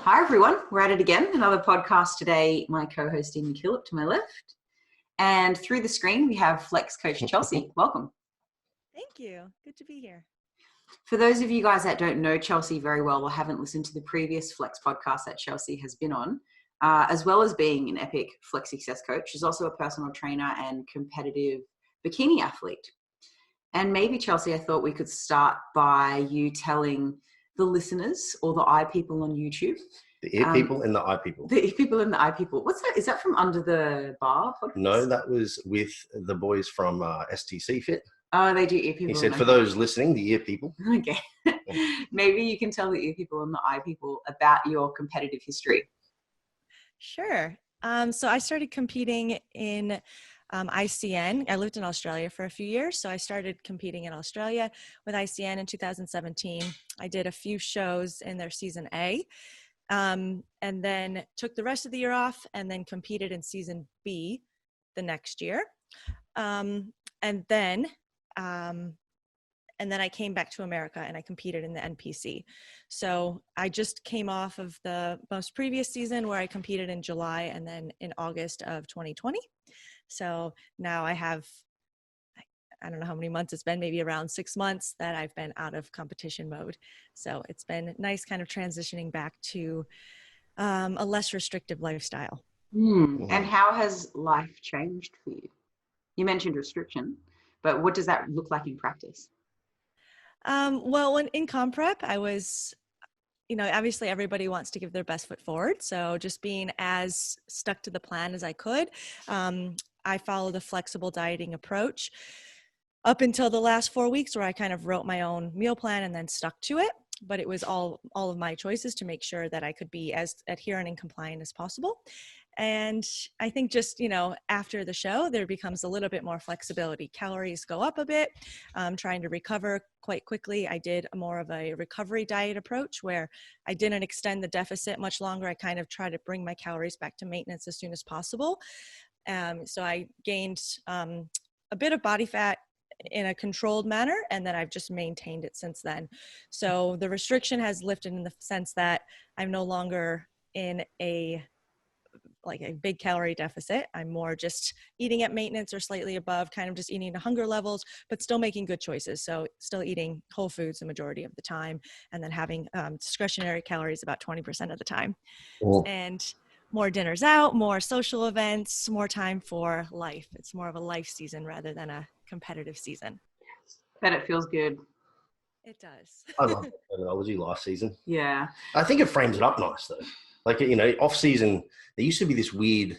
Hi, everyone. We're at it again. Another podcast today. My co-host, Amy Killip, to my left. And through the screen, we have Flex Coach Chelsea. Welcome. Thank you. Good to be here. For those of you guys that don't know Chelsea very well or haven't listened to the previous Flex podcast that Chelsea has been on, as well as being an epic Flex success coach, she's also a personal trainer and competitive bikini athlete. And maybe, Chelsea, I thought we could start by you telling the listeners or the eye people on YouTube. The ear people and the eye people. The ear people and the eye people. What's that? Is that from Under the Bar podcast? No, that was with the boys from STC Fit. Oh, they do ear people. He said, for those listening, the ear people. Okay. Maybe you can tell the ear people and the eye people about your competitive history. Sure. So I started competing in ICN. I lived in Australia for a few years, so I started competing in Australia with ICN in 2017. I did a few shows in their season A, and then took the rest of the year off and then competed in season B the next year. And then I came back to America and I competed in the NPC. So I just came off of the most previous season where I competed in July and then in August of 2020. So now I have, I don't know how many months it's been, maybe around 6 months that I've been out of competition mode. So it's been nice kind of transitioning back to a less restrictive lifestyle. And how has life changed for you? You mentioned restriction, but what does that look like in practice? Well, in comp prep, I was, obviously everybody wants to give their best foot forward. So just being as stuck to the plan as I could. I followed a flexible dieting approach up until the last 4 weeks where I kind of wrote my own meal plan and then stuck to it. But it was all of my choices to make sure that I could be as adherent and compliant as possible. And I think just, after the show, there becomes a little bit more flexibility. Calories go up a bit, trying to recover quite quickly. I did more of a recovery diet approach where I didn't extend the deficit much longer. I kind of tried to bring my calories back to maintenance as soon as possible. So I gained a bit of body fat in a controlled manner, and then I've just maintained it since then. So the restriction has lifted in the sense that I'm no longer in a big calorie deficit. I'm more just eating at maintenance or slightly above, kind of just eating to hunger levels, but still making good choices. So still eating whole foods the majority of the time, and then having discretionary calories about 20% of the time. Oh. And more dinners out, more social events, more time for life. It's more of a life season rather than a competitive season. Bet it feels good. It does. I love the terminology, life season. Yeah. I think it frames it up nice though. Off season, there used to be this weird,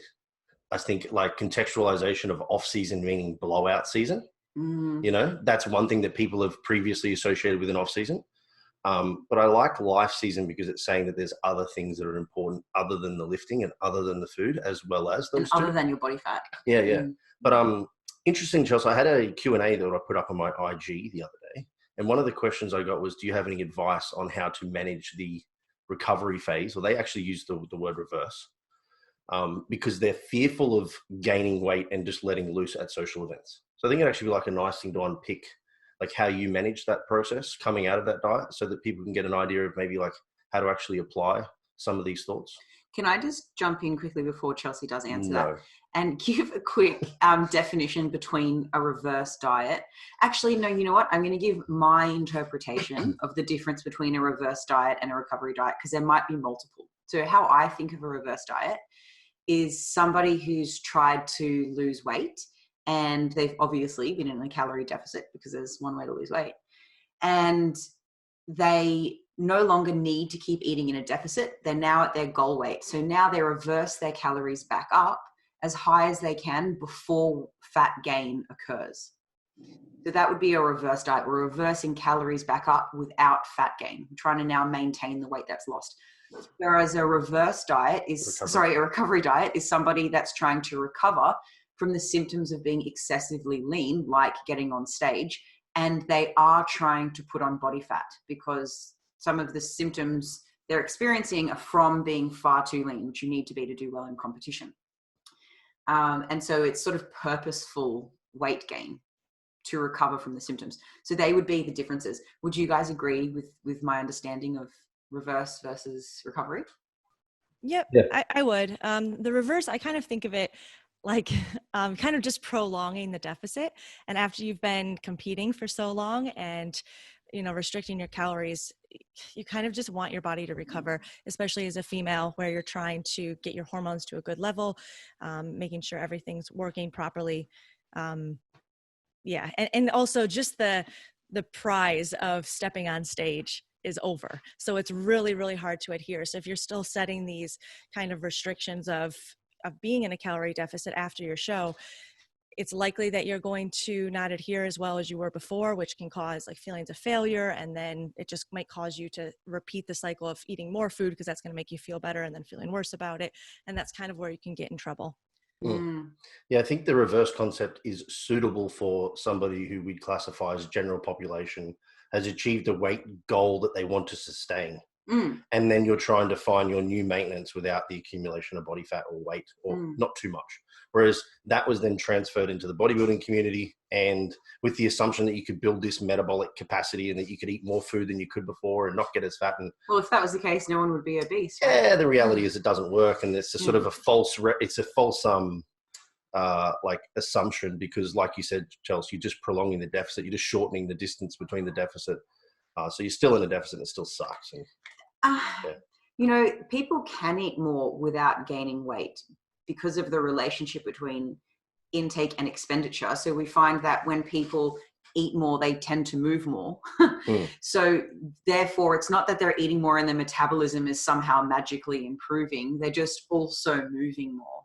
I think, contextualization of off season meaning blowout season. That's one thing that people have previously associated with an off season. But I like life season because it's saying that there's other things that are important other than the lifting and other than the food, as well as those and other than your body fat. Yeah. But interesting, Chelsea, I had a Q&A that I put up on my IG the other day. And one of the questions I got was, do you have any advice on how to manage the recovery phase? Well, they actually used the word reverse because they're fearful of gaining weight and just letting loose at social events. So I think it'd actually be a nice thing to unpick how you manage that process coming out of that diet so that people can get an idea of maybe how to actually apply some of these thoughts. Can I just jump in quickly before Chelsea does answer No. that and give a quick definition between a reverse diet? Actually, no, you know what? I'm going to give my interpretation of the difference between a reverse diet and a recovery diet because there might be multiple. So how I think of a reverse diet is somebody who's tried to lose weight and they've obviously been in a calorie deficit because there's one way to lose weight. And they no longer need to keep eating in a deficit. They're now at their goal weight. So now they reverse their calories back up as high as they can before fat gain occurs. So that would be a reverse diet. We're reversing calories back up without fat gain. We're trying to now maintain the weight that's lost. Whereas a reverse diet a recovery diet is somebody that's trying to recover from the symptoms of being excessively lean, like getting on stage, and they are trying to put on body fat because some of the symptoms they're experiencing are from being far too lean, which you need to be to do well in competition. And so it's sort of purposeful weight gain to recover from the symptoms. So they would be the differences. Would you guys agree with my understanding of reverse versus recovery? Yep, Yeah. I would. The reverse, I kind of think of it like kind of just prolonging the deficit. And after you've been competing for so long and, restricting your calories, you kind of just want your body to recover, especially as a female where you're trying to get your hormones to a good level, making sure everything's working properly. Yeah. And also just the prize of stepping on stage is over. So it's really, really hard to adhere. So if you're still setting these kind of restrictions of being in a calorie deficit after your show, it's likely that you're going to not adhere as well as you were before, which can cause like feelings of failure. And then it just might cause you to repeat the cycle of eating more food because that's going to make you feel better and then feeling worse about it. And that's kind of where you can get in trouble. Yeah, I think the reverse concept is suitable for somebody who we'd classify as general population has achieved a weight goal that they want to sustain. And then you're trying to find your new maintenance without the accumulation of body fat or weight or not too much. Whereas that was then transferred into the bodybuilding community and with the assumption that you could build this metabolic capacity and that you could eat more food than you could before and not get as fat. And well, if that was the case, no one would be obese. Right? Yeah, the reality is it doesn't work. And it's a sort of a false, like assumption because like you said, Chelsea, you're just prolonging the deficit. You're just shortening the distance between the deficit. So you're still in a deficit and it still sucks. And, people can eat more without gaining weight because of the relationship between intake and expenditure. So we find that when people eat more, they tend to move more. So therefore, it's not that they're eating more and their metabolism is somehow magically improving. They're just also moving more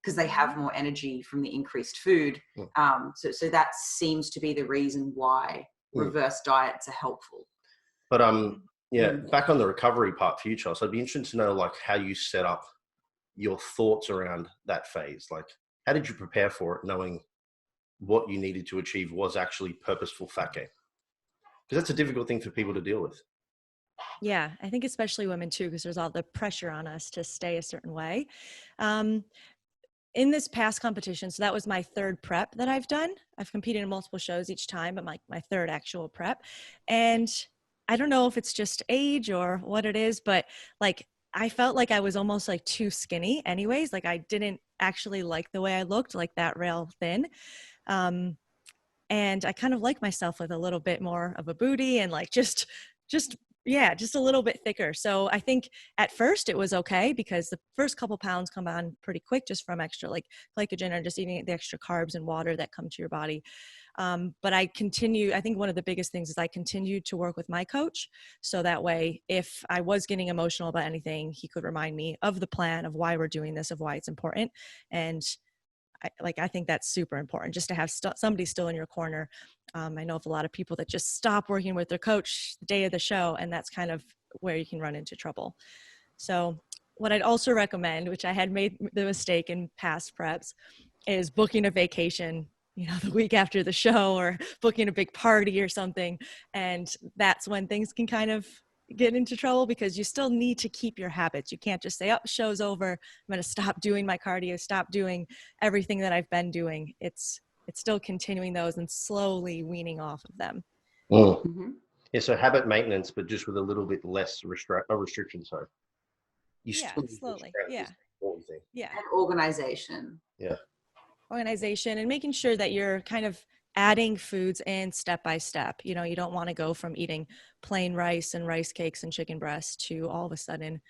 because they have more energy from the increased food. So that seems to be the reason why reverse diets are helpful. But back on the recovery part for you, Charles, I'd be interested to know like how you set up your thoughts around that phase. Like, how did you prepare for it, knowing what you needed to achieve was actually purposeful fat gain? Because that's a difficult thing for people to deal with. Yeah, I think especially women too, because there's all the pressure on us to stay a certain way. In this past competition, so that was my third prep that I've done. I've competed in multiple shows each time, but my third actual prep. And I don't know if it's just age or what it is, but like I felt like I was almost like too skinny anyways. Like I didn't actually like the way I looked, like that rail thin. And I kind of like myself with a little bit more of a booty and like just a little bit thicker. So I think at first it was okay because the first couple pounds come on pretty quick just from extra like glycogen or just eating the extra carbs and water that come to your body. But I think one of the biggest things is I continued to work with my coach. So that way, if I was getting emotional about anything, he could remind me of the plan, of why we're doing this, of why it's important. And I think that's super important just to have somebody still in your corner. I know of a lot of people that just stop working with their coach the day of the show, and that's kind of where you can run into trouble. So what I'd also recommend, which I had made the mistake in past preps, is booking a vacation, the week after the show or booking a big party or something. And that's when things can kind of get into trouble because you still need to keep your habits. You can't just say, oh, show's over, I'm going to stop doing my cardio, stop doing everything that I've been doing. It's still continuing those and slowly weaning off of them. Yeah, so habit maintenance, but just with a little bit less restriction. Sorry. Slowly. Yeah. And organization. Yeah. Organization and making sure that you're kind of adding foods in step by step. You don't want to go from eating plain rice and rice cakes and chicken breast to all of a sudden,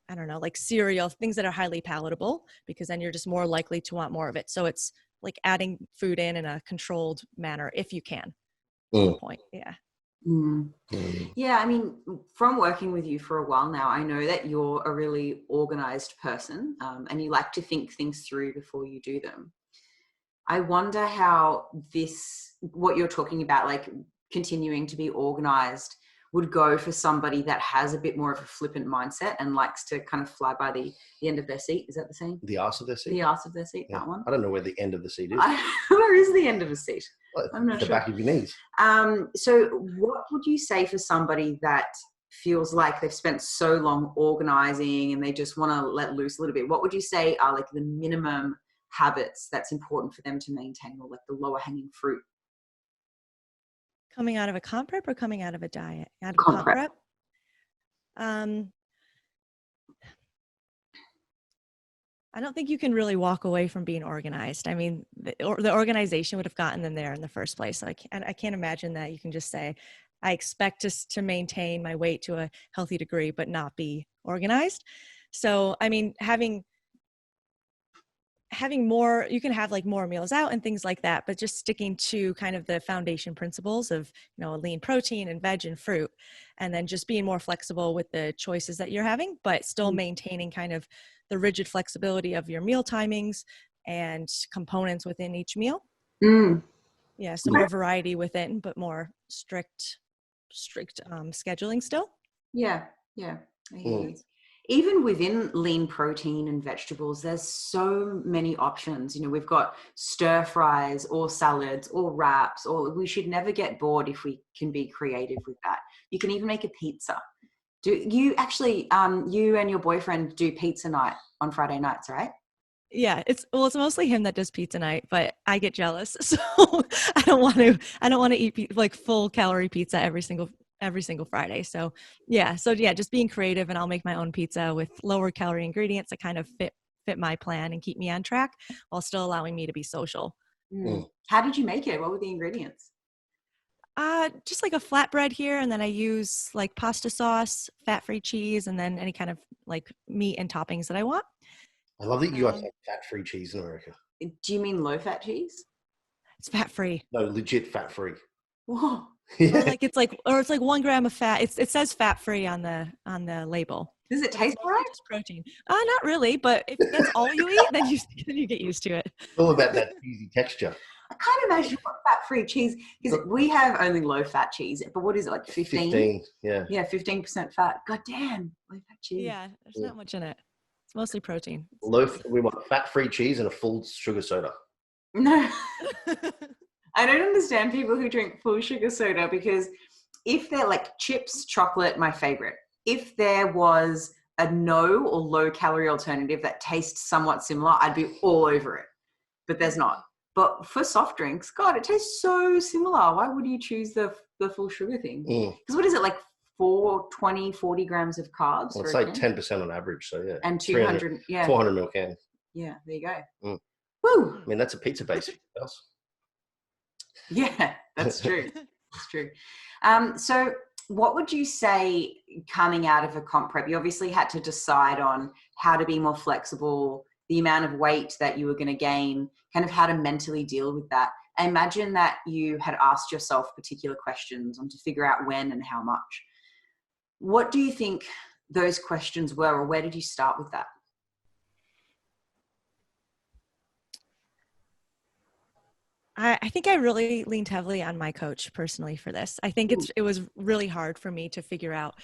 I don't know, like cereal, things that are highly palatable, because then you're just more likely to want more of it. So it's like adding food in a controlled manner if you can. To a point. Yeah. Yeah, I mean, from working with you for a while now, I know that you're a really organized person, and you like to think things through before you do them. I wonder how what you're talking about, like continuing to be organized, would go for somebody that has a bit more of a flippant mindset and likes to kind of fly by the end of their seat. Is that the same? The arse of their seat? The arse of their seat, yeah. That one. I don't know where the end of the seat is. Where is the end of a seat? I'm not sure. The back of your knees. So what would you say for somebody that feels like they've spent so long organizing and they just want to let loose a little bit? What would you say are like the minimum habits that's important for them to maintain, or like the lower hanging fruit? Coming out of a comp prep or coming out of a diet? Out of comp prep. I don't think you can really walk away from being organized. I mean, the organization would have gotten them there in the first place. I can't imagine that you can just say, I expect to maintain my weight to a healthy degree, but not be organized. So, I mean, having more, you can have like more meals out and things like that, but just sticking to kind of the foundation principles of, you know, lean protein and veg and fruit, and then just being more flexible with the choices that you're having, but still maintaining kind of the rigid flexibility of your meal timings and components within each meal. Yeah. Some more variety within, but more strict scheduling still. Yeah. I hear you. Even within lean protein and vegetables, there's so many options. You know, we've got stir fries or salads or wraps, or we should never get bored if we can be creative with that. You can even make a pizza. Do you actually, you and your boyfriend do pizza night on Friday nights, right? Yeah, it's mostly him that does pizza night, but I get jealous. So I don't want to eat like full calorie pizza every single Friday. So yeah, just being creative, and I'll make my own pizza with lower calorie ingredients that kind of fit my plan and keep me on track while still allowing me to be social. How did you make it? What were the ingredients? Just like a flatbread here, and then I use like pasta sauce, fat-free cheese, and then any kind of like meat and toppings that I want. I love that you guys have fat-free cheese in America. Do you mean low-fat cheese? It's fat-free. No, legit fat-free. Whoa. Yeah. It's like 1 gram of fat. It says fat-free on the label. Does it taste right? Just protein. Not really, but if that's all you eat, then you get used to it. It's all about that cheesy texture. I can't imagine what fat-free cheese, because we have only low-fat cheese, but what is it, like 15? 15, yeah. Yeah, 15% fat. God damn, low-fat cheese. Yeah, there's not much in it. It's mostly protein. We want fat-free cheese and a full sugar soda. No. I don't understand people who drink full sugar soda, because if they're like chips, chocolate, my favorite. If there was a no or low calorie alternative that tastes somewhat similar, I'd be all over it. But there's not. But for soft drinks, God, it tastes so similar. Why would you choose the full sugar thing? Because what is it, like 40 grams of carbs? Well, it's like 10% on average, so yeah. And 200, 400 ml can. Yeah, there you go. Woo! I mean, that's a pizza base. Yeah, that's true. That's true. So what would you say coming out of a comp prep? You obviously had to decide on how to be more flexible, the amount of weight that you were going to gain, kind of how to mentally deal with that. I imagine that you had asked yourself particular questions on to figure out when and how much. What do you think those questions were, or where did you start with that? I think I really leaned heavily on my coach personally for this. I think it was really hard for me to figure out,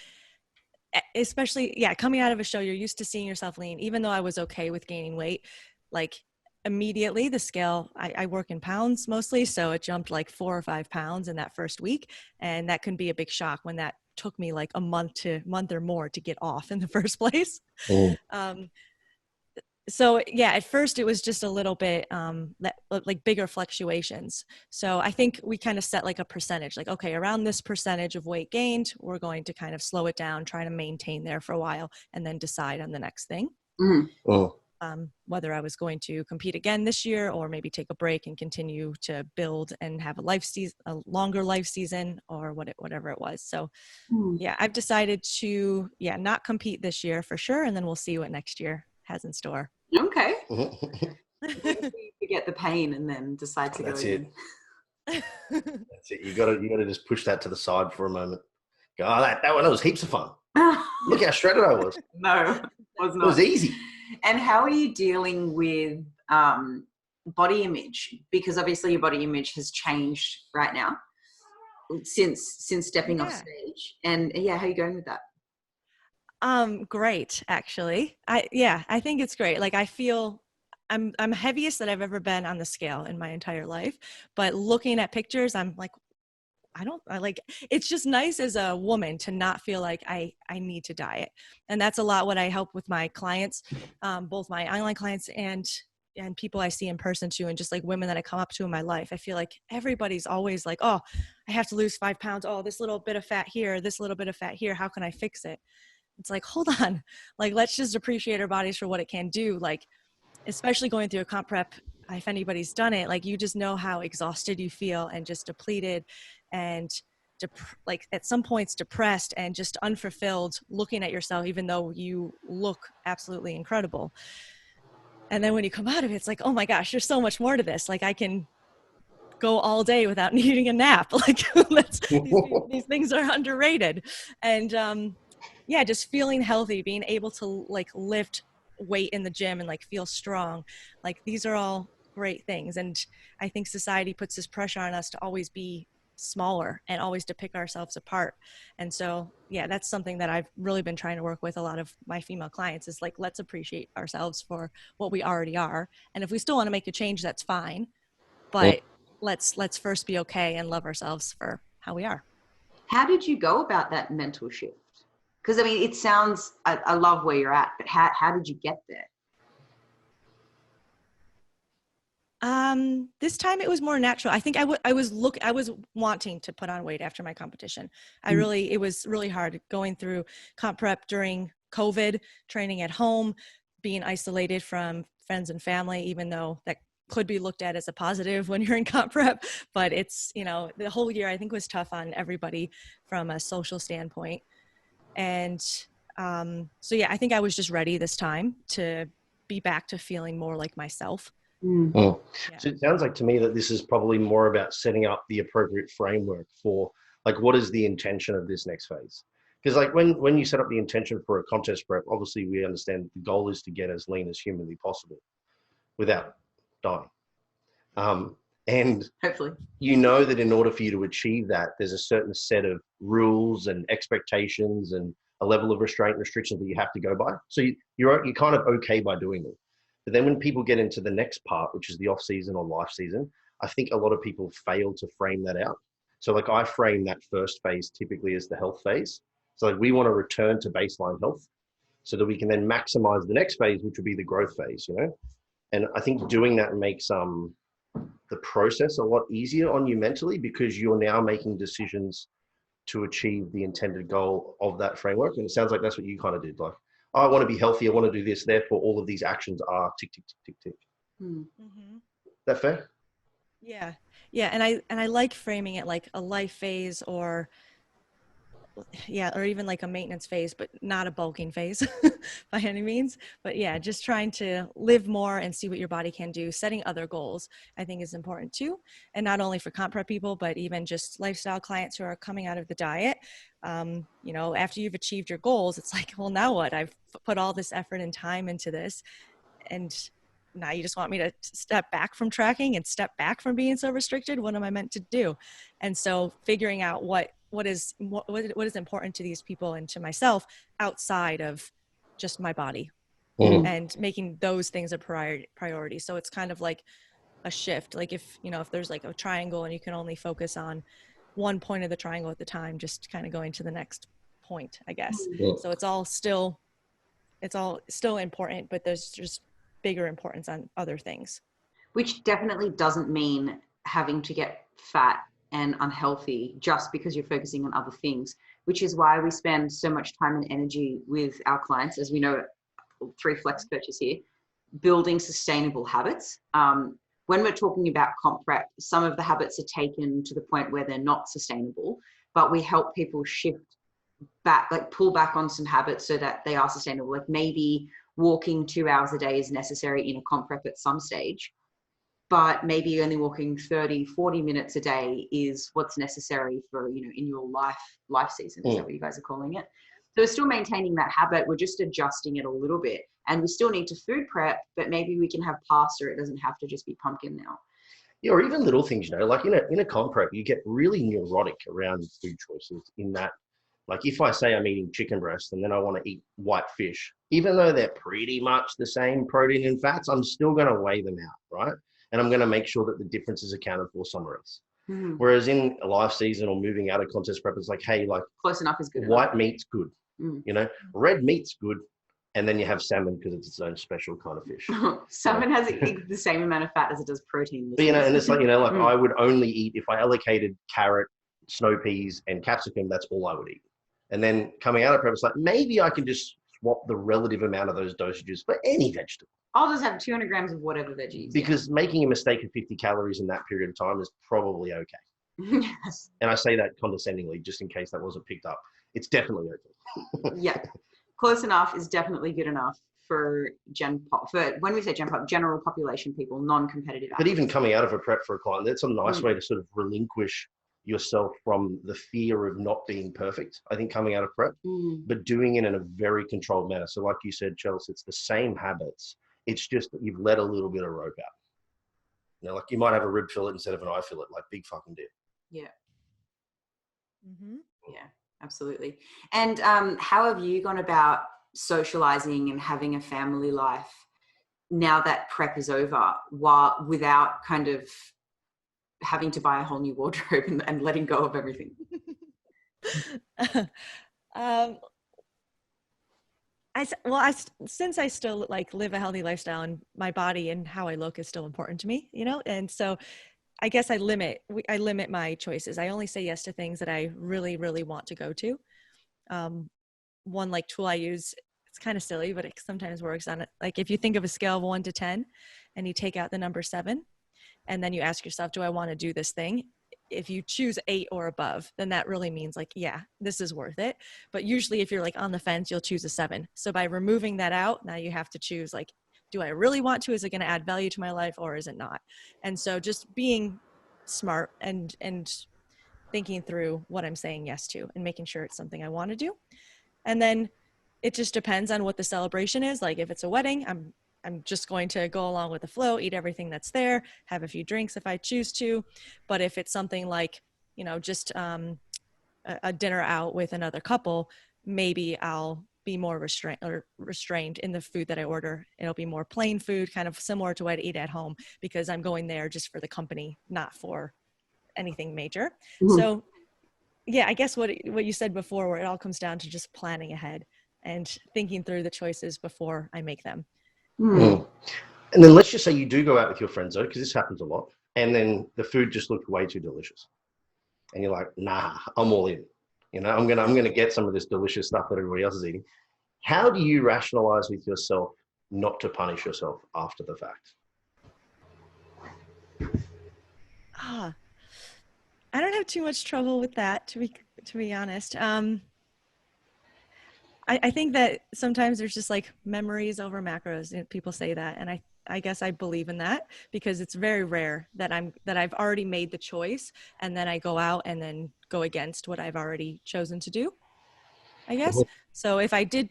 especially, coming out of a show, you're used to seeing yourself lean, even though I was okay with gaining weight. Like immediately the scale, I work in pounds mostly, so it jumped like 4 or 5 pounds in that first week. And that can be a big shock when that took me like a month or more to get off in the first place. So yeah, at first it was just a little bit like bigger fluctuations. So I think we kind of set like a percentage, like, okay, around this percentage of weight gained, we're going to kind of slow it down, try to maintain there for a while, and then decide on the next thing. Whether I was going to compete again this year, or maybe take a break and continue to build and have a longer life season, or whatever it was. So yeah, I've decided to not compete this year for sure, and then we'll see what next year has in store. Okay. Forget the pain and then decide to go again. That's it. You gotta just push that to the side for a moment. Go, that one was heaps of fun. Look how shredded I was. No, it was not. It was easy. And how are you dealing with body image? Because obviously your body image has changed right now since stepping off stage. And how are you going with that? Great, actually. I think it's great. Like I feel I'm heaviest that I've ever been on the scale in my entire life, but looking at pictures, I'm like, it's just nice as a woman to not feel like I need to diet. And that's a lot what I help with my clients, both my online clients and people I see in person too, and just like women that I come up to in my life. I feel like everybody's always like, oh, I have to lose 5 pounds. Oh, this little bit of fat here, this little bit of fat here. How can I fix it? It's like, hold on, like, let's just appreciate our bodies for what it can do. Like especially going through a comp prep, if anybody's done it, like you just know how exhausted you feel and just depleted and like at some points depressed and just unfulfilled looking at yourself, even though you look absolutely incredible. And then when you come out of it, it's like, oh my gosh, there's so much more to this. Like I can go all day without needing a nap. Like these things are underrated. And yeah, just feeling healthy, being able to like lift weight in the gym and like feel strong. Like these are all great things. And I think society puts this pressure on us to always be smaller and always to pick ourselves apart. And so, yeah, that's something that I've really been trying to work with a lot of my female clients is like, let's appreciate ourselves for what we already are. And if we still want to make a change, that's fine. But let's first be okay and love ourselves for how we are. How did you go about that mental shift? Because I mean, it sounds, I love where you're at, but how did you get there? This time it was more natural. I think I was wanting to put on weight after my competition. It was really hard going through comp prep during COVID, training at home, being isolated from friends and family, even though that could be looked at as a positive when you're in comp prep, but it's, the whole year I think was tough on everybody from a social standpoint. And, so yeah, I think I was just ready this time to be back to feeling more like myself. Yeah. So it sounds like to me that this is probably more about setting up the appropriate framework for like, what is the intention of this next phase? Because like when you set up the intention for a contest prep, obviously we understand the goal is to get as lean as humanly possible without dying. And hopefully, that in order for you to achieve that, there's a certain set of rules and expectations and a level of restraint and restrictions that you have to go by. So you're kind of okay by doing them. But then when people get into the next part, which is the off season or life season, I think a lot of people fail to frame that out. So like I frame that first phase typically as the health phase. So like we want to return to baseline health so that we can then maximize the next phase, which would be the growth phase, And I think doing that makes the process a lot easier on you mentally because you're now making decisions to achieve the intended goal of that framework. And it sounds like that's what you kind of did. Like, oh, I want to be healthy. I want to do this. Therefore, all of these actions are tick, tick, tick, tick, tick. Mm-hmm. That fair? Yeah. Yeah. And I like framing it like a life phase or even like a maintenance phase, but not a bulking phase by any means. But yeah, just trying to live more and see what your body can do. Setting other goals, I think, is important too. And not only for comp prep people, but even just lifestyle clients who are coming out of the diet. After you've achieved your goals, it's like, well, now what? I've put all this effort and time into this. And now you just want me to step back from tracking and step back from being so restricted. What am I meant to do? And so figuring out what is important to these people and to myself outside of just my body and making those things a priority. So it's kind of like a shift. Like if there's like a triangle and you can only focus on one point of the triangle at the time, just kind of going to the next point, I guess. So it's all still important, but there's just bigger importance on other things. Which definitely doesn't mean having to get fat and unhealthy just because you're focusing on other things, which is why we spend so much time and energy with our clients, as we know, 3 Flex coaches here, building sustainable habits. When we're talking about comp prep, some of the habits are taken to the point where they're not sustainable, but we help people shift back, like pull back on some habits so that they are sustainable. Like maybe walking 2 hours a day is necessary in a comp prep at some stage, but maybe only walking 30, 40 minutes a day is what's necessary for, in your life season. Is that what you guys are calling it? So we're still maintaining that habit. We're just adjusting it a little bit. And we still need to food prep, but maybe we can have pasta. It doesn't have to just be pumpkin now. Yeah, or even little things, like in a comp prep, you get really neurotic around food choices in that, like if I say I'm eating chicken breast and then I want to eat white fish, even though they're pretty much the same protein and fats, I'm still going to weigh them out, right? And I'm going to make sure that the difference is accounted for somewhere else. Whereas in a life season or moving out of contest prep, it's like, hey, like close enough is good. White meat's good, red meat's good. And then you have salmon because it's its own special kind of fish. Salmon has the same amount of fat as it does protein. But, and it's like, I would only eat, if I allocated carrot, snow peas and capsicum, that's all I would eat. And then coming out of prep, it's like, maybe I can just swap the relative amount of those dosages for any vegetable. I'll just have 200 grams of whatever veggies. Because making a mistake of 50 calories in that period of time is probably okay. Yes. And I say that condescendingly, just in case that wasn't picked up. It's definitely okay. Yeah. Close enough is definitely good enough for when we say gen pop, general population people, non-competitive athletes. But even coming out of a prep for a client, that's a nice way to sort of relinquish yourself from the fear of not being perfect, I think, coming out of prep, but doing it in a very controlled manner. So like you said, Chelsea, it's the same habits. It's just that you've let a little bit of rope out. You know, like you might have a rib fillet instead of an eye fillet, like big fucking deal. Yeah. Mm-hmm. Yeah, absolutely. And how have you gone about socializing and having a family life now that prep is over, without kind of having to buy a whole new wardrobe and letting go of everything? Since I still like live a healthy lifestyle, and my body and how I look is still important to me, you know, and so I guess I limit my choices. I only say yes to things that I really, really want to go to. One like tool I use, it's kind of silly, but it sometimes works on it. Like if you think of a scale of 1 to 10 and you take out the number 7 and then you ask yourself, do I want to do this thing? If you choose 8 or above, then that really means like, yeah, this is worth it. But usually if you're like on the fence, you'll choose a 7. So by removing that out, now you have to choose like, do I really want to? Is it going to add value to my life or is it not? And so just being smart and thinking through what I'm saying yes to and making sure it's something I want to do. And then it just depends on what the celebration is. Like if it's a wedding, I'm just going to go along with the flow, eat everything that's there, have a few drinks if I choose to. But if it's something like, you know, just a dinner out with another couple, maybe I'll be more restrained in the food that I order. It'll be more plain food, kind of similar to what I eat at home, because I'm going there just for the company, not for anything major. Mm-hmm. So yeah, I guess what you said before, where it all comes down to just planning ahead and thinking through the choices before I make them. Mm. And then let's just say you do go out with your friends, though, because this happens a lot, and then the food just looked way too delicious, and you're like, nah, I'm all in. You know, I'm gonna get some of this delicious stuff that everybody else is eating. How do you rationalize with yourself not to punish yourself after the fact? I don't have too much trouble with that, to be honest. I think that sometimes there's just like memories over macros. People say that, and I guess I believe in that, because it's very rare that I've already made the choice and then I go out and then go against what I've already chosen to do, I guess. So if I did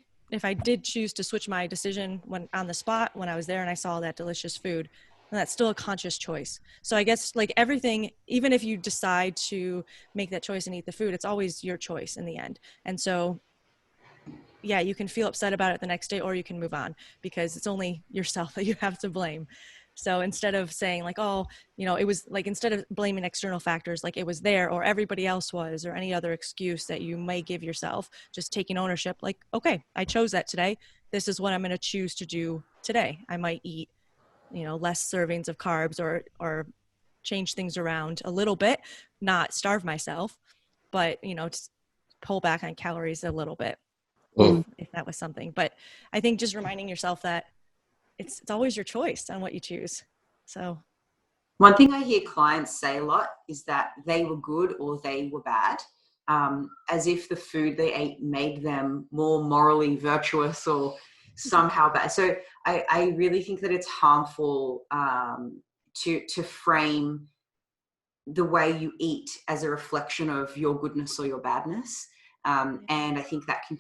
choose to switch my decision when on the spot, when I was there and I saw that delicious food, and that's still a conscious choice. So I guess like everything, even if you decide to make that choice and eat the food, it's always your choice in the end. And so yeah, you can feel upset about it the next day, or you can move on, because it's only yourself that you have to blame. So instead of saying like, oh, you know, it was like, instead of blaming external factors, like it was there or everybody else was, or any other excuse that you may give yourself, just taking ownership, like, okay, I chose that today. This is what I'm going to choose to do today. I might eat, you know, less servings of carbs or change things around a little bit, not starve myself, but, you know, just pull back on calories a little bit. If that was something. But I think just reminding yourself that it's always your choice on what you choose. So one thing I hear clients say a lot is that they were good or they were bad, as if the food they ate made them more morally virtuous or somehow bad. So I really think that it's harmful to frame the way you eat as a reflection of your goodness or your badness. And I think that can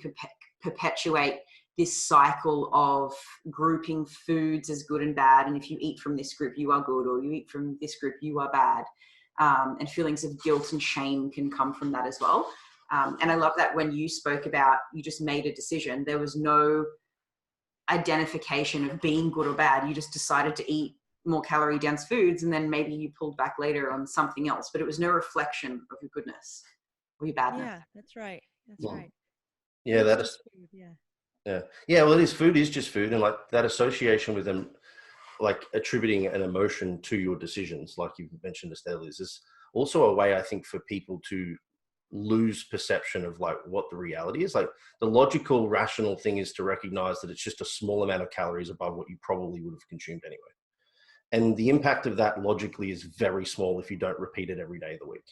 perpetuate this cycle of grouping foods as good and bad. And if you eat from this group, you are good, or you eat from this group, you are bad. And feelings of guilt and shame can come from that as well. And I love that when you spoke about, you just made a decision. There was no identification of being good or bad. You just decided to eat more calorie dense foods, and then maybe you pulled back later on something else, but it was no reflection of your goodness or your badness. Yeah, that's right. That's right. Yeah, that is. Yeah. Well, food is just food, and like that association with them, like attributing an emotion to your decisions, like you mentioned, Estelle, is also a way, I think, for people to lose perception of like what the reality is. Like the logical, rational thing is to recognize that it's just a small amount of calories above what you probably would have consumed anyway. And the impact of that logically is very small if you don't repeat it every day of the week.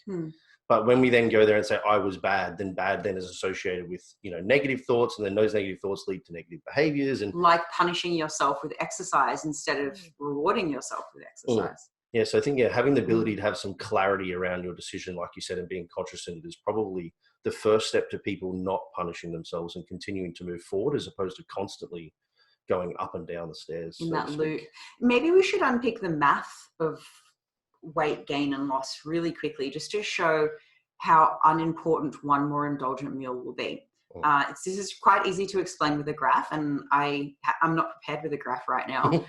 But when we then go there and say, I was bad, then bad then is associated with, negative thoughts. And then those negative thoughts lead to negative behaviors. And like punishing yourself with exercise instead of rewarding yourself with exercise. Yeah. So I think, having the ability to have some clarity around your decision, like you said, and being conscious in it is probably the first step to people not punishing themselves and continuing to move forward, as opposed to constantly going up and down the stairs. In that loop. Maybe we should unpick the math of weight gain and loss really quickly, just to show how unimportant one more indulgent meal will be. This is quite easy to explain with a graph, and I'm not prepared with a graph right now.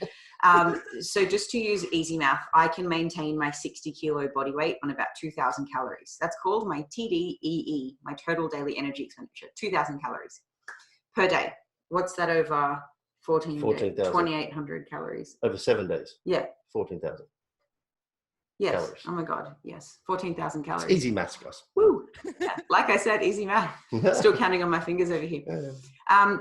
So just to use easy math, I can maintain my 60 kilo body weight on about 2,000 calories. That's called my TDEE, my total daily energy expenditure, 2,000 calories per day. What's that over 14,000. 2,800 calories. Over 7 days. Yeah. 14,000. Yes. Calories. Oh my God. Yes. 14,000 calories. It's easy maths, guys. Woo. Yeah. Like I said, easy math. Still counting on my fingers over here.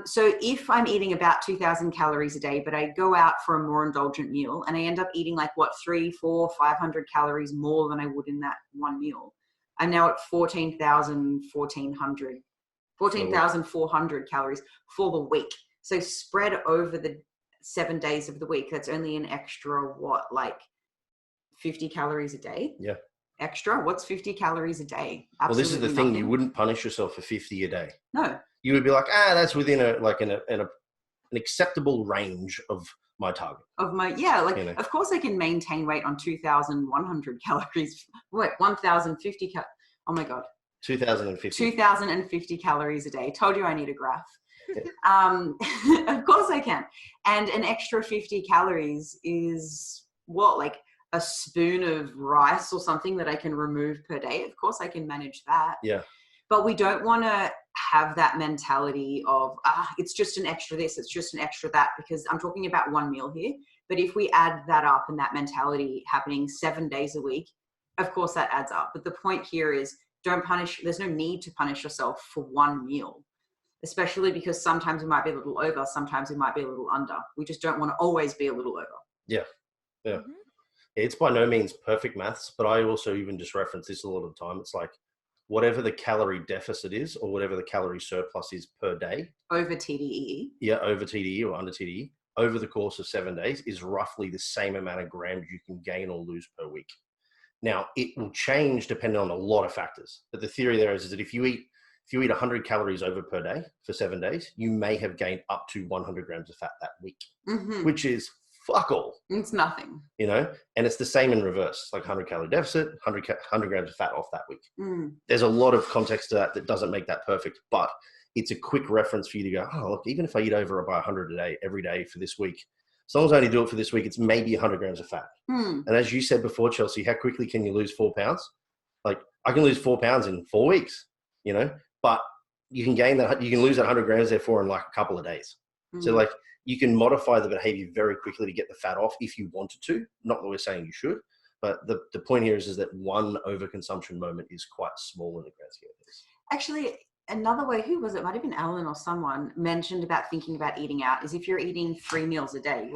So if I'm eating about 2,000 calories a day, but I go out for a more indulgent meal and I end up eating 300, 400, 500 calories more than I would in that one meal, I'm now at 14,400 calories for the week. So spread over the 7 days of the week, that's only an extra, 50 calories a day? Yeah. Extra? What's 50 calories a day? Absolutely well, this is the thing. nothing. You wouldn't punish yourself for 50 a day. No. You would be like, that's within an acceptable range of my target. Of course I can maintain weight on 2,100 calories. 1,050 oh my God. 2,050 calories a day. Told you I need a graph. Yeah. Of course I can. And an extra 50 calories is a spoon of rice or something that I can remove per day. Of course I can manage that. Yeah. But we don't want to have that mentality of, it's just an extra this, it's just an extra that, because I'm talking about one meal here. But if we add that up and that mentality happening 7 days a week, of course that adds up. But the point here is don't punish. There's no need to punish yourself for one meal, especially because sometimes we might be a little over, sometimes we might be a little under. We just don't want to always be a little over. Yeah. Yeah. Mm-hmm. It's by no means perfect maths, but I also even just reference this a lot of the time. It's like whatever the calorie deficit is or whatever the calorie surplus is per day. Over TDEE. Yeah, over TDE or under TDE. Over the course of 7 days is roughly the same amount of grams you can gain or lose per week. Now, it will change depending on a lot of factors. But the theory there is that if you eat 100 calories over per day for 7 days, you may have gained up to 100 grams of fat that week, which is fuck all. It's nothing. And it's the same in reverse, like 100 calorie deficit, 100 grams of fat off that week. There's a lot of context to that doesn't make that perfect, but it's a quick reference for you to go, look, even if I eat over by 100 a day, every day for this week, as long as I only do it for this week, it's maybe 100 grams of fat. And as you said before, Chelsea, how quickly can you lose 4 pounds? Like I can lose 4 pounds in 4 weeks, but you can gain that, you can lose that 100 grams therefore in like a couple of days. So you can modify the behavior very quickly to get the fat off if you wanted to. Not that we're saying you should, but the point here is that one overconsumption moment is quite small in the grand scheme of things. Actually, another way, who was it? Might have been Alan or someone mentioned about thinking about eating out is if you're eating 3 meals a day,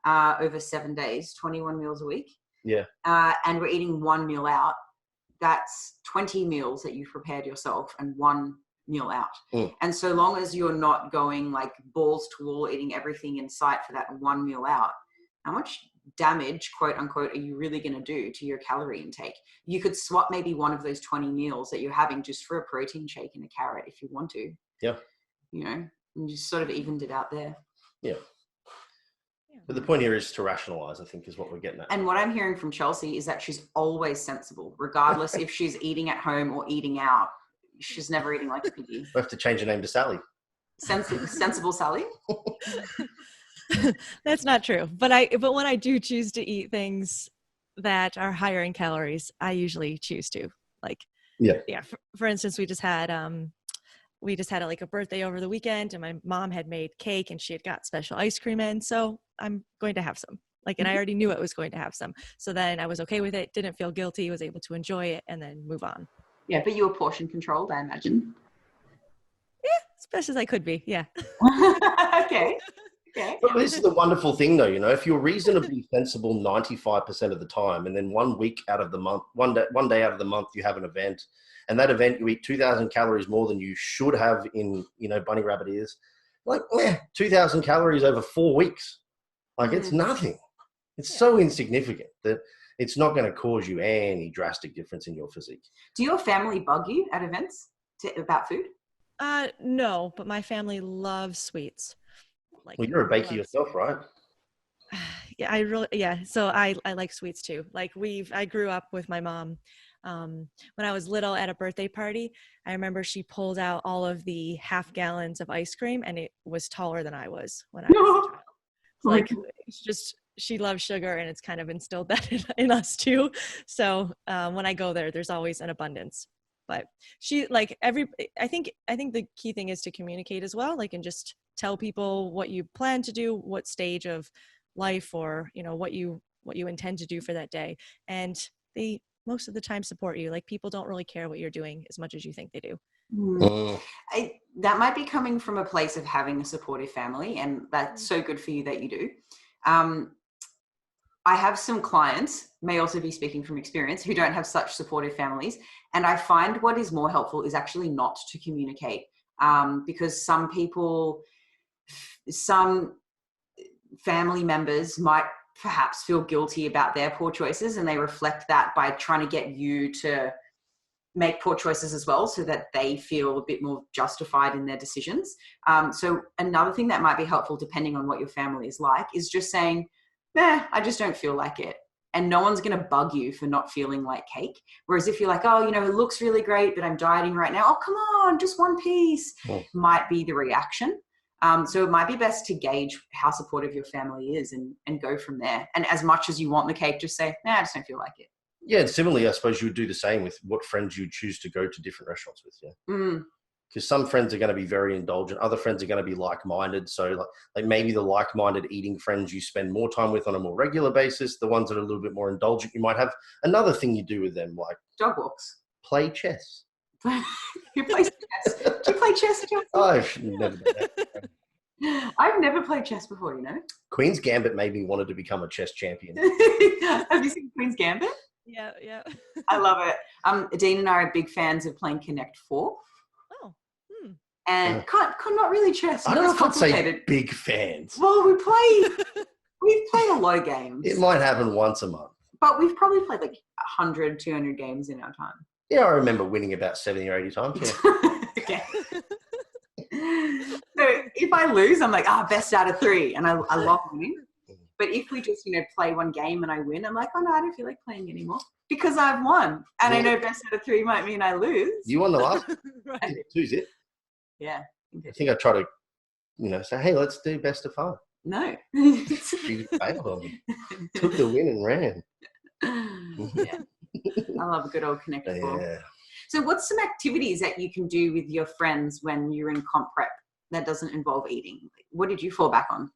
over 7 days, 21 meals a week. Yeah. And we're eating 1 meal out. That's 20 meals that you've prepared yourself and 1 meal out. And so long as you're not going like balls to wall, eating everything in sight for that 1 meal out, how much damage, quote unquote, are you really going to do to your calorie intake? You could swap maybe one of those 20 meals that you're having just for a protein shake and a carrot if you want to. Yeah. And just sort of evened it out there. Yeah. But the point here is to rationalize, I think, is what we're getting at. And what I'm hearing from Chelsea is that she's always sensible, regardless if she's eating at home or eating out. She's never eating like a piggy. We have to change her name to Sally. Sensible Sally? That's not true. But when I do choose to eat things that are higher in calories, I usually choose to. For instance, we just had a birthday over the weekend, and my mom had made cake, and she had got special ice cream in, so I'm going to have some. And I already knew I was going to have some. So then I was okay with it, didn't feel guilty, was able to enjoy it, and then move on. Yeah, but you were portion controlled, I imagine. As best as I could be. Yeah. Okay. But this is the wonderful thing, though. If you're reasonably sensible 95% of the time, and then 1 week out of the month, one day out of the month, you have an event, and that event you eat 2,000 calories more than you should have in, bunny rabbit ears. Like, 2,000 calories over 4 weeks. Like, it's nothing. It's so insignificant that it's not going to cause you any drastic difference in your physique. Do your family bug you at events about food? No, but my family loves sweets. Well, you're a baker yourself, right? Yeah, so I like sweets too. Like I grew up with my mom. When I was little at a birthday party, I remember she pulled out all of the half gallons of ice cream, and it was taller than I was when I was a child. Like, it's just, she loves sugar, and it's kind of instilled that in us too. So when I go there, there's always an abundance. But she, like, I think the key thing is to communicate as well, like, and just tell people what you plan to do, what stage of life, or what you intend to do for that day, and they most of the time support you. Like, people don't really care what you're doing as much as you think they do. That might be coming from a place of having a supportive family, and that's so good for you that you do. I have some clients, may also be speaking from experience, who don't have such supportive families, and I find what is more helpful is actually not to communicate, because some family members might perhaps feel guilty about their poor choices, and they reflect that by trying to get you to make poor choices as well, so that they feel a bit more justified in their decisions. So another thing that might be helpful, depending on what your family is like, is just saying, I just don't feel like it. And no one's going to bug you for not feeling like cake. Whereas if you're like, it looks really great, but I'm dieting right now. Oh, come on, just one piece, might be the reaction. So it might be best to gauge how supportive your family is and go from there. And as much as you want the cake, just say, I just don't feel like it. Yeah, and similarly, I suppose you would do the same with what friends you choose to go to different restaurants with. Yeah, because some friends are going to be very indulgent, other friends are going to be like-minded. So, like maybe the like-minded eating friends you spend more time with on a more regular basis. The ones that are a little bit more indulgent, you might have another thing you do with them, like dog walks, play chess. Who plays chess? Do you play chess, Chelsea? I've never done that. I've never played chess before, Queen's Gambit made me want to become a chess champion. Have you seen Queen's Gambit? Yeah. I love it. Dean and I are big fans of playing Connect 4. Oh. And not really chess. I don't know if I'd say big fans. Well, we've played a lot of games. It might happen once a month. But we've probably played like 100, 200 games in our time. Yeah, I remember winning about 70 or 80 times. Yeah. Okay. So if I lose, I'm like, best out of 3. And I love winning. But if we just, play one game and I win, I'm like, no, I don't feel like playing anymore because I've won. And I know best out of 3 might mean I lose. You won the last Right. 2's it? Yeah. I think I try to, say, hey, let's do best of 5. No. You failed on me. Took the win and ran. Yeah. I love a good old Connect 4. Yeah. So what's some activities that you can do with your friends when you're in comp prep that doesn't involve eating? What did you fall back on?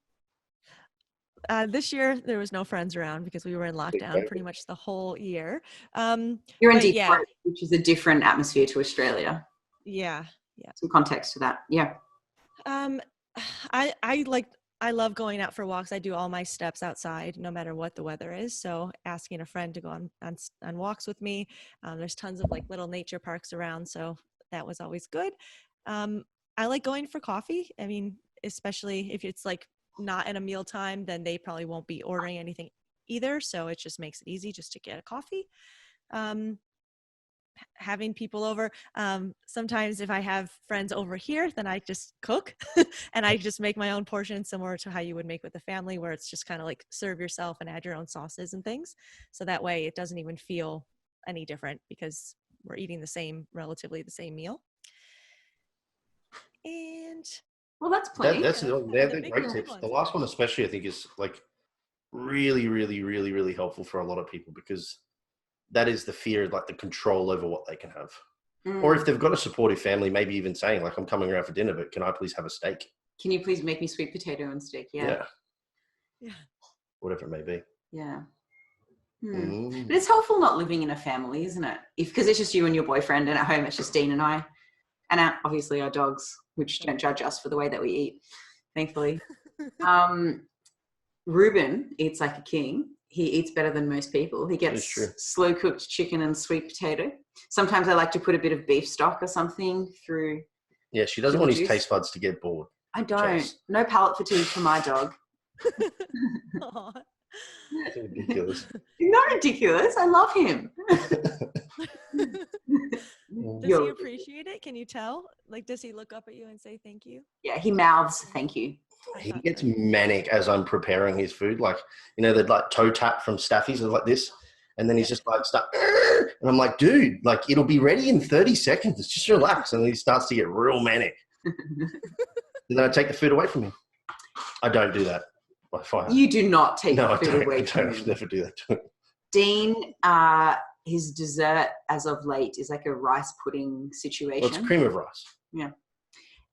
This year, there was no friends around because we were in lockdown pretty much the whole year. You're in Detroit, which is a different atmosphere to Australia. Yeah. Some context to that. Yeah. I love going out for walks. I do all my steps outside, no matter what the weather is. So asking a friend to go on walks with me. There's tons of like little nature parks around, so that was always good. I like going for coffee. I mean, especially if it's like not at a meal time, then they probably won't be ordering anything either. So it just makes it easy just to get a coffee. Having people over. Sometimes if I have friends over here, then I just cook and I just make my own portion, similar to how you would make with a family, where it's just kind of like serve yourself and add your own sauces and things. So that way it doesn't even feel any different because we're eating relatively the same meal. And well, that's plenty. They're great tips. The last one especially, I think, is like really, really, really, really helpful for a lot of people, because that is the fear, like the control over what they can have. Or if they've got a supportive family, maybe even saying like, I'm coming around for dinner, but can I please have a steak? Can you please make me sweet potato and steak? Yeah. Whatever it may be. Yeah. But it's helpful not living in a family, isn't it? Because it's just you and your boyfriend, and at home it's just Dean and I, and obviously our dogs, which don't judge us for the way that we eat, thankfully. Ruben eats like a king. He eats better than most people. He gets slow cooked chicken and sweet potato. Sometimes I like to put a bit of beef stock or something through. Yeah, she doesn't want his taste buds to get bored. I don't. Chelsea. No palate fatigue for my dog. That's ridiculous. Not ridiculous. I love him. Does he appreciate it? Can you tell? Like, does he look up at you and say thank you? Yeah, he mouths thank you. He gets manic as I'm preparing his food. Like, you know, they'd like toe tap from Staffies like this. And then he's just like, and I'm like, dude, like, it'll be ready in 30 seconds. Just relax. And then he starts to get real manic. And then I take the food away from him. I don't do that. By fire. You do not take the food away from him. I never do that to him. Dean, his dessert as of late is like a rice pudding situation. Well, it's cream of rice. Yeah.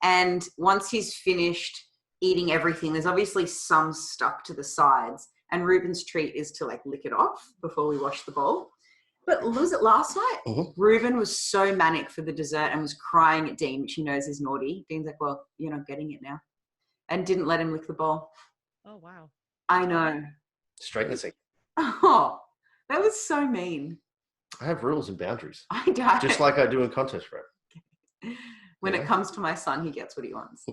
And once he's finished eating everything, there's obviously some stuck to the sides. And Ruben's treat is to like lick it off before we wash the bowl. But was it last night? Mm-hmm. Ruben was so manic for the dessert and was crying at Dean, which he knows is naughty. Dean's like, well, you're not getting it now. And didn't let him lick the bowl. Oh, wow. I know. Straight in the sink. Oh, that was so mean. I have rules and boundaries. I don't. Just like I do in contest prep. When it comes to my son, he gets what he wants.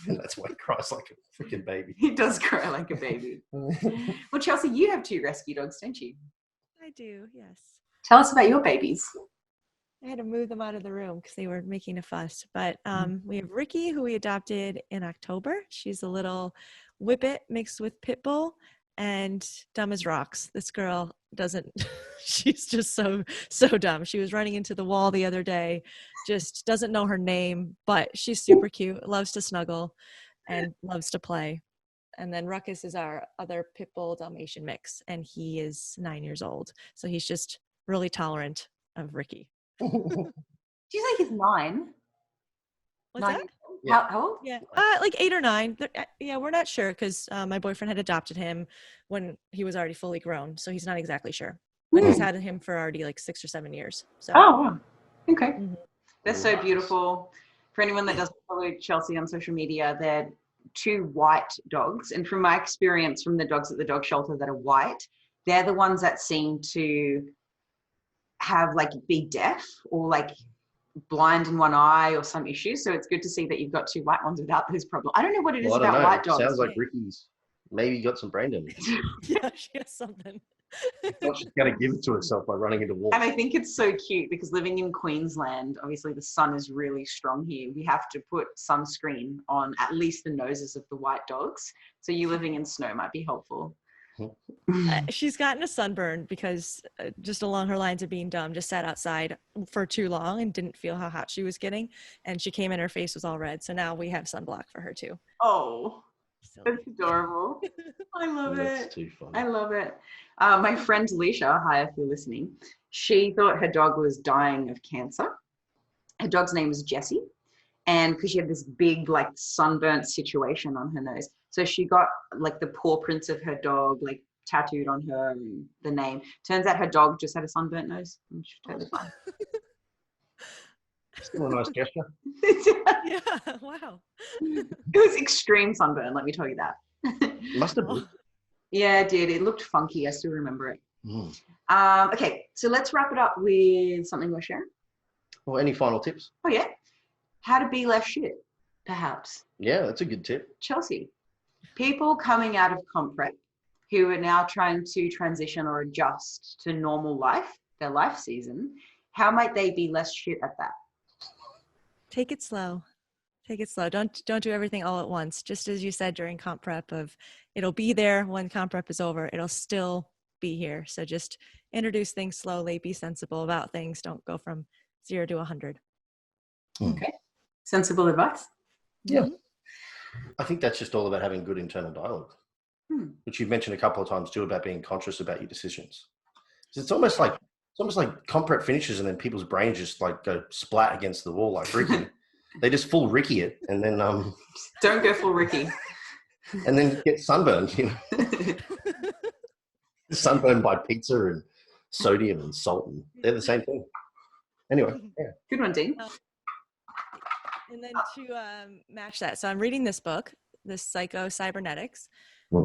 And that's why he cries like a freaking baby. He does cry like a baby. Well, Chelsea, you have 2 rescue dogs, don't you? I do, yes. Tell us about your babies. I had to move them out of the room because they were making a fuss. But we have Ricky, who we adopted in October. She's a little whippet mixed with pit bull and dumb as rocks. This girl doesn't, she's just so dumb. She was running into the wall the other day, just doesn't know her name, but she's super cute, loves to snuggle and loves to play. And then Ruckus is our other pit bull Dalmatian mix, and he is 9 years old. So he's just really tolerant of Ricky. Do you say he's 9? What's 9? That? Yeah. How old? Yeah, like 8 or 9. Yeah, we're not sure because my boyfriend had adopted him when he was already fully grown, so he's not exactly sure. But he's had him for already like 6 or 7 years. So. Oh, wow. Okay. Mm-hmm. They're so beautiful. For anyone that doesn't follow Chelsea on social media, they're 2 white dogs. And from my experience from the dogs at the dog shelter that are white, they're the ones that seem to have like be deaf or like blind in one eye or some issues. So it's good to see that you've got 2 white ones without those problems. I don't know what it is about white dogs. Sounds like Ricky's maybe got some brain damage. Yeah, she has something. She's going to give it to herself by running into walls. And I think it's so cute because living in Queensland, obviously the sun is really strong here. We have to put sunscreen on at least the noses of the white dogs. So you living in snow might be helpful. She's gotten a sunburn because just along her lines of being dumb, just sat outside for too long and didn't feel how hot she was getting. And she came in, her face was all red. So now we have sunblock for her too. Oh, silly. That's adorable. I love That's too funny. I love it. My friend Alicia, hi if you're listening, she thought her dog was dying of cancer. Her dog's name was Jessie. And because she had this big like sunburnt situation on her nose. So she got like the paw prints of her dog like tattooed on her and the name. Turns out her dog just had a sunburnt nose. She's totally fine. Still a nice gesture. Yeah, wow. It was extreme sunburn, let me tell you that. Must have been. Yeah, it did. It looked funky. I still remember it. Okay, so let's wrap it up with something we're sharing. Well, any final tips? Oh, yeah. How to be less shit, perhaps. Yeah, that's a good tip. Chelsea, people coming out of comp prep who are now trying to transition or adjust to normal life, their life season, how might they be less shit at that? Take it slow. Take it slow. Don't do everything all at once. Just as you said during comp prep of it'll be there when comp prep is over. It'll still be here. So just introduce things slowly. Be sensible about things. Don't go from 0 to 100. Okay. Sensible advice. Yeah. I think that's just all about having good internal dialogue, which you've mentioned a couple of times too, about being conscious about your decisions. So it's almost like comp prep finishes and then people's brains just like go splat against the wall like Ricky. They just full Ricky it and then don't go full Ricky. And then get sunburned, you know. Sunburn by pizza and sodium and salt, and they're the same thing. Anyway, yeah. Good one, Dean. And then to match that, so I'm reading this book, this Cybernetics.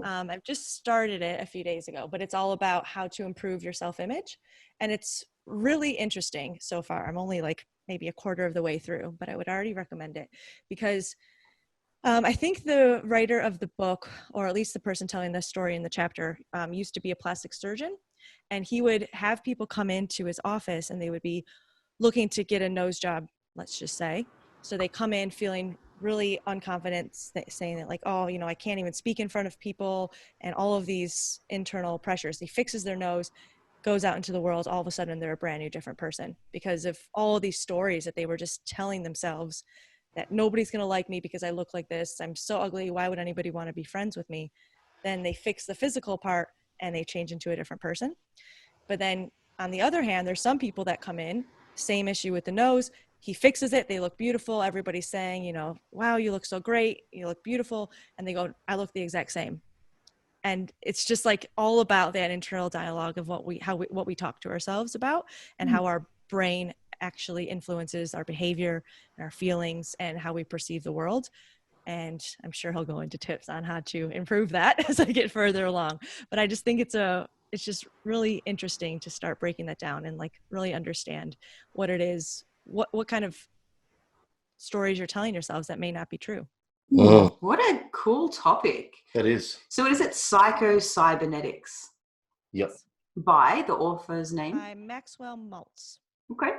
I've just started it a few days ago, but it's all about how to improve your self-image. And it's really interesting so far. I'm only like maybe a quarter of the way through, but I would already recommend it because I think the writer of the book, or at least the person telling the story in the chapter, used to be a plastic surgeon. And he would have people come into his office and they would be looking to get a nose job, let's just say. So they come in feeling really unconfident, saying that like, oh, you know, I can't even speak in front of people, and all of these internal pressures. He fixes their nose, goes out into the world, all of a sudden they're a brand new different person because of all of these stories that they were just telling themselves that nobody's going to like me because I look like this. I'm so ugly. Why would anybody want to be friends with me? Then they fix the physical part and they change into a different person. But then on the other hand, there's some people that come in, same issue with the nose. He fixes it. They look beautiful. Everybody's saying, you know, wow, you look so great. You look beautiful. And they go, I look the exact same. And it's just like all about that internal dialogue of what we talk to ourselves about, and how our brain actually influences our behavior and our feelings and how we perceive the world. And I'm sure he'll go into tips on how to improve that as I get further along. But I just think it's just really interesting to start breaking that down and like really understand what it is, what kind of stories you're telling yourselves that may not be true. What a cool topic. It is. So what is it? Cybernetics. Yep. By the author's name? By Maxwell Maltz. Okay.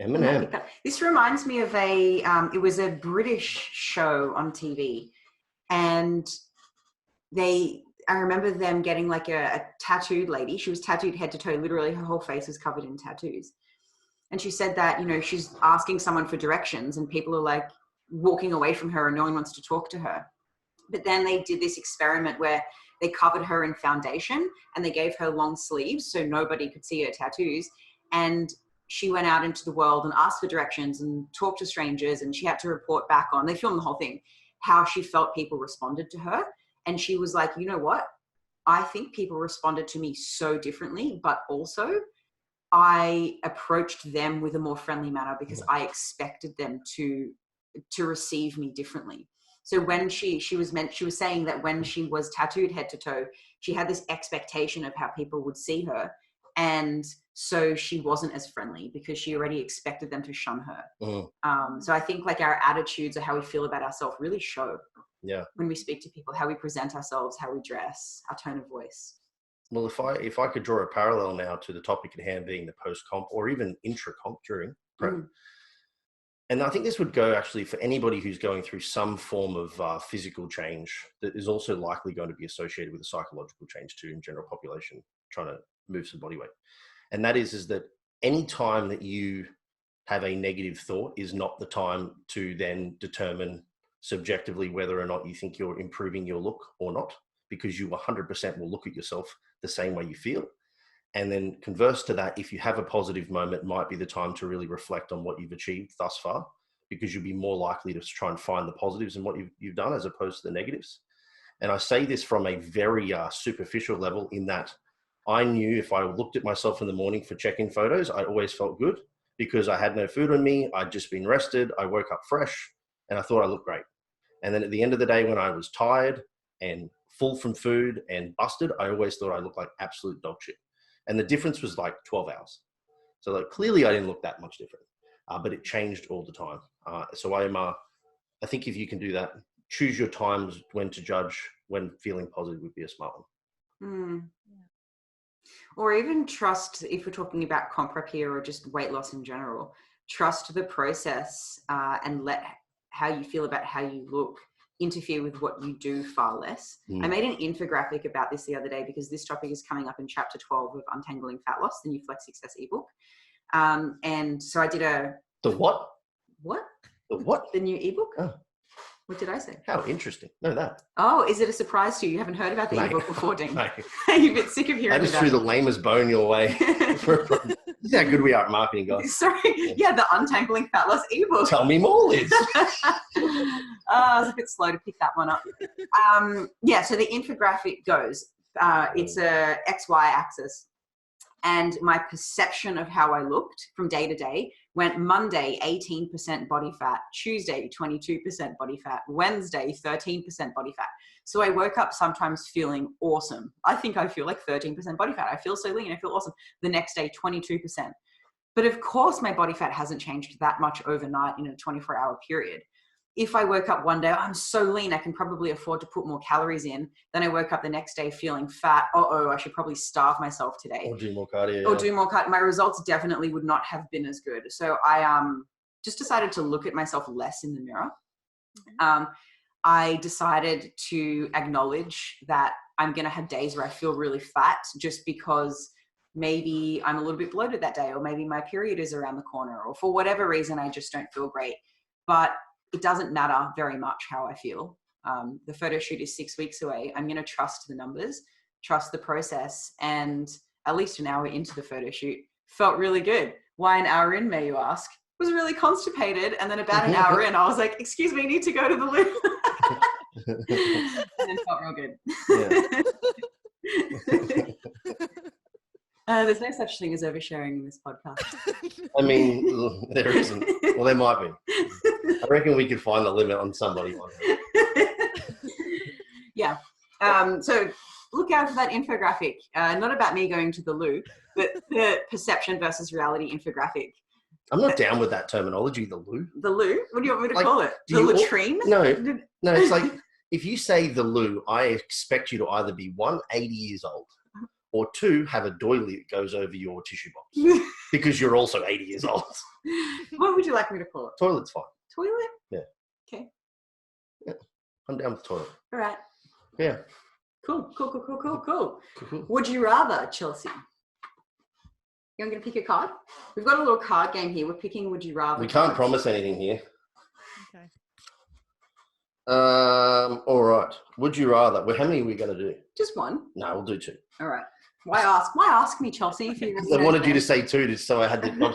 Eminem. This reminds me of it was a British show on TV, and I remember them getting like a tattooed lady. She was tattooed head to toe. Literally her whole face was covered in tattoos. And she said that, you know, she's asking someone for directions and people are like walking away from her and no one wants to talk to her. But then they did this experiment where they covered her in foundation and they gave her long sleeves so nobody could see her tattoos. And she went out into the world and asked for directions and talked to strangers, and she had to report back on, they filmed the whole thing, how she felt people responded to her. And she was like, you know what? I think people responded to me so differently, but also I approached them with a more friendly manner because I expected them to receive me differently. So when she was saying that when she was tattooed head to toe, she had this expectation of how people would see her. And so she wasn't as friendly because she already expected them to shun her. So I think like our attitudes or how we feel about ourselves really show when we speak to people, how we present ourselves, how we dress, our tone of voice. Well, if I could draw a parallel now to the topic at hand being the post-comp or even intra-comp during prep, and I think this would go actually for anybody who's going through some form of physical change that is also likely going to be associated with a psychological change too in general population, trying to move some body weight. And that is that any time that you have a negative thought is not the time to then determine subjectively whether or not you think you're improving your look or not, because you 100% will look at yourself the same way you feel. And then converse to that, if you have a positive moment, might be the time to really reflect on what you've achieved thus far, because you'll be more likely to try and find the positives in what you've done as opposed to the negatives. And I say this from a very superficial level in that I knew if I looked at myself in the morning for check-in photos, I always felt good because I had no food on me. I'd just been rested. I woke up fresh and I thought I looked great. And then at the end of the day, when I was tired and full from food and busted, I always thought I looked like absolute dog shit. And the difference was like 12 hours. So like clearly I didn't look that much different, but it changed all the time. So I think if you can do that, choose your times when to judge, when feeling positive would be a smart one. Or even trust, if we're talking about comp prep here or just weight loss in general, trust the process and let how you feel about how you look interfere with what you do far less. I made an infographic about this the other day because this topic is coming up in chapter 12 of Untangling Fat Loss, the new Flex Success ebook. And so I did The what? What? The what? The new ebook? Oh. What did I say? How interesting. No, that. Oh, is it a surprise to you? You haven't heard about the ebook before, Dean? No. You're a bit sick of hearing about it. I just threw the lamest bone your way. This is how good we are at marketing, guys. Sorry. Yeah, the Untangling Fat Loss ebook. Tell me more, Liz. I was a bit slow to pick that one up. So the infographic goes, It's a XY axis. And my perception of how I looked from day to day went Monday, 18% body fat, Tuesday, 22% body fat, Wednesday, 13% body fat. So I woke up sometimes feeling awesome. I think I feel like 13% body fat. I feel so lean. I feel awesome. The next day, 22%. But of course, my body fat hasn't changed that much overnight in a 24-hour period. If I woke up one day, I'm so lean, I can probably afford to put more calories in. Then I woke up the next day feeling fat. I should probably starve myself today. Or do more cardio. Or do more cardio. My results definitely would not have been as good. So I just decided to look at myself less in the mirror. I decided to acknowledge that I'm going to have days where I feel really fat just because maybe I'm a little bit bloated that day, or maybe my period is around the corner, or for whatever reason, I just don't feel great. But it doesn't matter very much how I feel. The photo shoot is 6 weeks away. I'm going to trust the numbers, trust the process. And at least an hour into the photo shoot, felt really good. Why an hour in, may you ask? Was really constipated. And then about an hour in, I was like, excuse me, I need to go to the loo. And it felt real good. There's no such thing as oversharing in this podcast. I mean, there isn't. Well, there might be. I reckon we could find the limit on somebody one day. Yeah. So look out for that infographic. Not about me going to the loo, but the perception versus reality infographic. I'm not down with that terminology, the loo. The loo? What do you want me to call it? The latrine? No, it's like, if you say the loo, I expect you to either be 80 years old, or 2, have a doily that goes over your tissue box because you're also 80 years old. What would you like me to call it? Toilet's fine. Toilet? Yeah. Okay. Yeah. I'm down with toilet. All right. Yeah. Cool. Cool. Would you rather, Chelsea? You're going to pick a card? We've got a little card game here. We're picking would you rather. We can't promise anything here. Okay. All right. Would you rather? Well, how many are we going to do? Just one. No, we'll do 2. All right. Why ask me, Chelsea? If you I wanted you to say 2, so I didn't have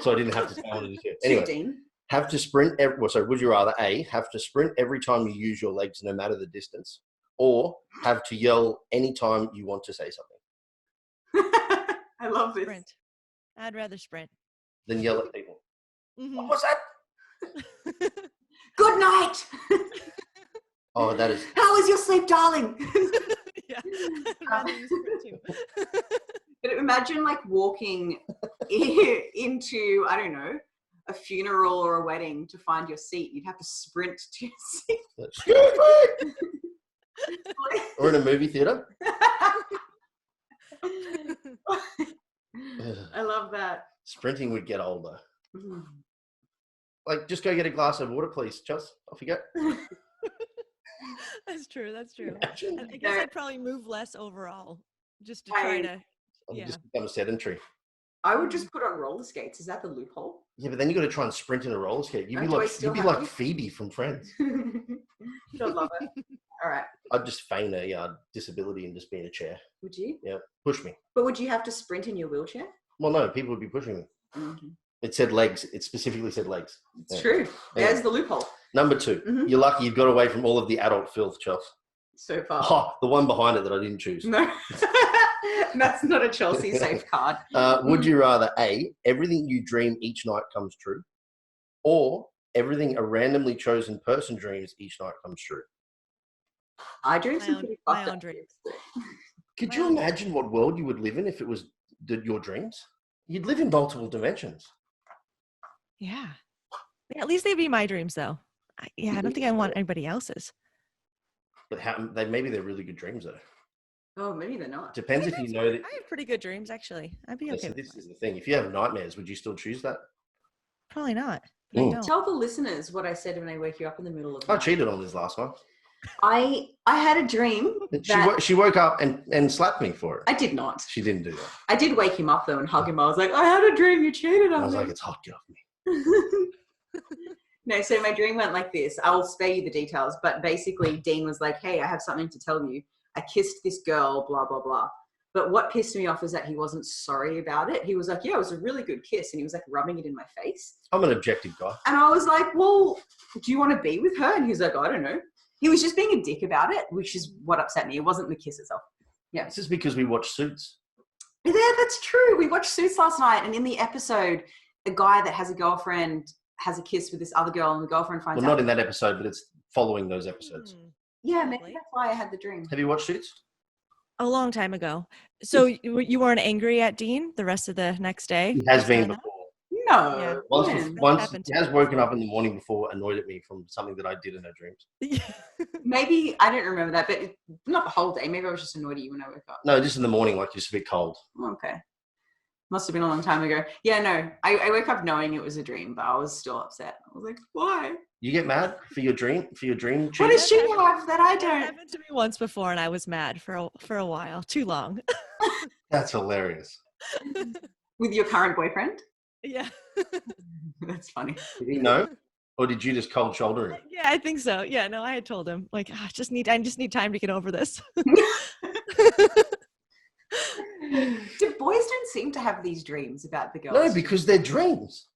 to say I wanted to do 2. Anyway, Dean. have to sprint. Would you rather A, have to sprint every time you use your legs, no matter the distance, or have to yell anytime you want to say something? I love this. Sprint. I'd rather sprint. Then yell at people. Mm-hmm. What was that? Good night. Oh, that is. How was your sleep, darling? Yeah. I'd rather use sprint too. But imagine like walking into, I don't know, a funeral or a wedding to find your seat. You'd have to sprint to your seat. Excuse me. Or in a movie theater. I love that. Sprinting would get older. Like, just go get a glass of water, please. Just off you go. That's true. Imagine. I guess I'd probably move less overall, just to try to. I'll just become a sedentary. I would just put on roller skates. Is that the loophole? Yeah, but then you got to try and sprint in a roller skate. You'd be like Phoebe from Friends. You'd love it. All right. I'd just feign a disability and just be in a chair. Would you? Yeah, push me. But would you have to sprint in your wheelchair? Well, no, people would be pushing me. Mm-hmm. It said legs. It specifically said legs. It's true. There's the loophole. Number 2. You're lucky you've got away from all of the adult filth, Chelsea. So far. Oh, the one behind it that I didn't choose. No. That's not a Chelsea safe card. Would you rather A, everything you dream each night comes true, or everything a randomly chosen person dreams each night comes true? I dream some pretty my own dreams. Could you imagine what world you would live in if it was your dreams? You'd live in multiple dimensions. Yeah. At least they'd be my dreams, though. I don't think I want anybody else's. But maybe they're really good dreams, though. Oh, maybe they're not. Depends if you know that. I have pretty good dreams, actually. I'd be okay. So with this that. is the thing. If you have nightmares, would you still choose that? Probably not. But I don't. Tell the listeners what I said when I wake you up in the middle of the night. I cheated on this last one. I had a dream that She woke up and slapped me for it. I did not. She didn't do that. I did wake him up though and hug him. I was like, I had a dream you cheated on me. I was like, it's hot, get off me. No, so my dream went like this. I'll spare you the details, but basically Dean was like, hey, I have something to tell you. I kissed this girl, blah, blah, blah. But what pissed me off is that he wasn't sorry about it. He was like, yeah, it was a really good kiss. And he was like rubbing it in my face. I'm an objective guy. And I was like, well, do you want to be with her? And he was like, I don't know. He was just being a dick about it, which is what upset me. It wasn't the kiss itself. Yeah. This is because we watch Suits. Yeah, that's true. We watched Suits last night, and in the episode, a guy that has a girlfriend has a kiss with this other girl, and the girlfriend finds out. Well, not in that episode, but it's following those episodes. Yeah, maybe that's why I had the dream. Have you watched Suits? A long time ago. So you weren't angry at Dean the rest of the next day? He has been before. No. Yeah. Once he has woken up in the morning before, annoyed at me from something that I did in her dreams. Maybe, I don't remember that, but not the whole day. Maybe I was just annoyed at you when I woke up. No, just in the morning, like just a bit cold. Okay. Must have been a long time ago. Yeah, no. I woke up knowing it was a dream, but I was still upset. I was like, why? You get mad for your dream cheating? What does she have that I don't? It happened to me once before, and I was mad for a while. Too long. That's hilarious. With your current boyfriend? Yeah. That's funny. Did he know? Or did you just cold shoulder him? Yeah, I think so. Yeah, no, I had told him, like, I just need time to get over this. Do boys don't seem to have these dreams about the girls? No, because they're dreams.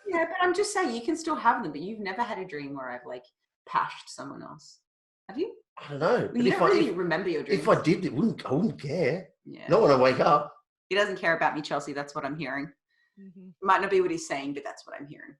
Yeah, but I'm just saying you can still have them, but you've never had a dream where I've like pashed someone else. Have you? I don't know. You don't really remember your dreams. If I did, I wouldn't care. Yeah. Not when I wake up. He doesn't care about me, Chelsea. That's what I'm hearing. Mm-hmm. Might not be what he's saying, but that's what I'm hearing.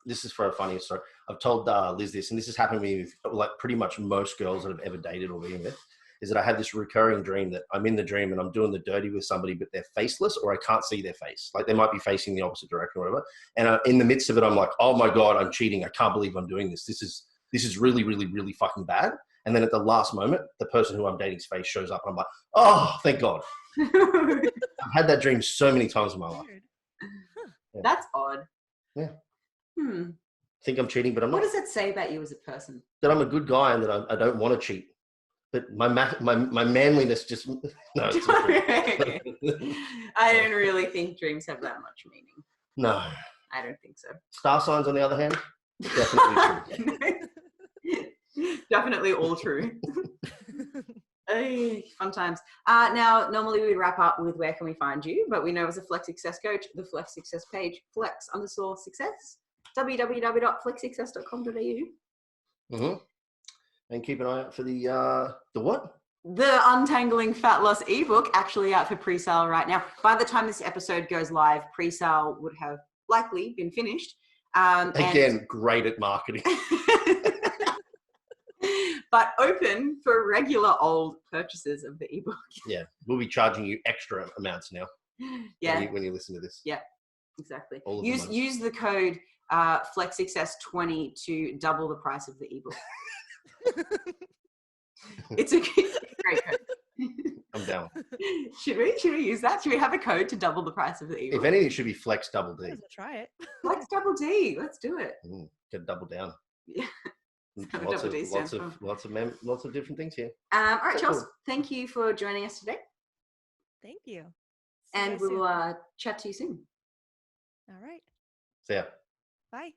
This is for a funny story. I've told Liz this, and this has happened with like pretty much most girls that I've ever dated or been with, is that I have this recurring dream that I'm in the dream and I'm doing the dirty with somebody, but they're faceless or I can't see their face. Like they might be facing the opposite direction or whatever. And in the midst of it, I'm like, oh my God, I'm cheating. I can't believe I'm doing this. This is really, really, really fucking bad. And then at the last moment, the person who I'm dating's face shows up and I'm like, oh, thank God. I've had that dream so many times in my life. Yeah. That's odd. Yeah. Think I'm cheating, but I'm not. What does that say about you as a person? That I'm a good guy and that I don't want to cheat. But my manliness just no. It's okay. I don't really think dreams have that much meaning. No, I don't think so. Star signs, on the other hand, definitely true. Definitely all true. Hey, fun times. Now, normally we would wrap up with where can we find you, but we know as a Flex Success coach, the Flex Success page, flex_success, www.flexsuccess.com.au. And keep an eye out for the what? The Untangling Fat Loss ebook, actually out for pre-sale right now. By the time this episode goes live, pre-sale would have likely been finished. Again, great at marketing. But open for regular old purchases of the ebook. Yeah, we'll be charging you extra amounts now. Yeah, when you listen to this. Yeah, exactly. All Use the code FlexSuccess20 to double the price of the ebook. It's a great code. I'm down. Should we use that? Should we have a code to double the price of the ebook? If anything, it should be Flex Double D. Try it. Flex Double D. Let's do it. Get double down. Yeah. Lots of different things here. All right, Chelsea. Thank you for joining us today. Thank you. And we'll chat to you soon. All right. See ya. Bye.